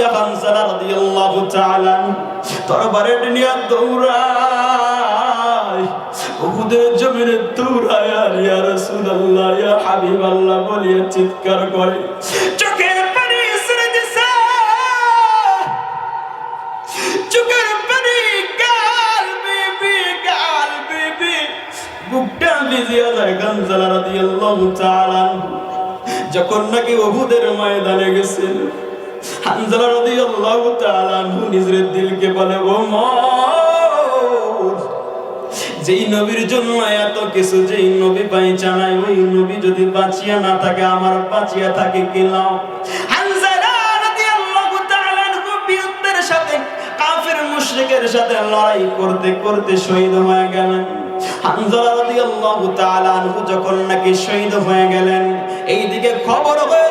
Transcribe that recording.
হানজালা রাদিয়াল্লাহু তাআলা তরবারে নিয়ে দৌড়ায়, উহুদের জমিনে দৌড়ায়, আর ইয়া রাসূলুল্লাহ ইয়া হাবিবাল্লাহ বলিয়ে চিৎকার করে, চোখের পানি ছেড়ে দিছে, চোখের পানি, গাল বিবি বুকটা ভিজিয়া যায়। হানজালা রাদিয়াল্লাহু তাআলা যখন নাকি উহুদের ময়দানে গেছেন, হানজালা রাদিয়াল্লাহু তাআলা নিজের দিলকে বলে, ও মওত, যেই নবীর জন্য এত কিছু, যেই নবী বাইচা নাই, ওই নবী যদি বাঁচিয়া না থাকে, আমার বাঁচিয়া থাকে কি লাভ? হানজালা রাদিয়াল্লাহু তাআলা বিরুদ্ধের সাথে, কাফের মুশরিকের সাথে লড়াই করতে করতে শহীদ হয়ে গেলেন। হানজালা রাদিয়াল্লাহু তাআলা যখন নাকি শহীদ হয়ে গেলেন, এইদিকে খবর হয়ে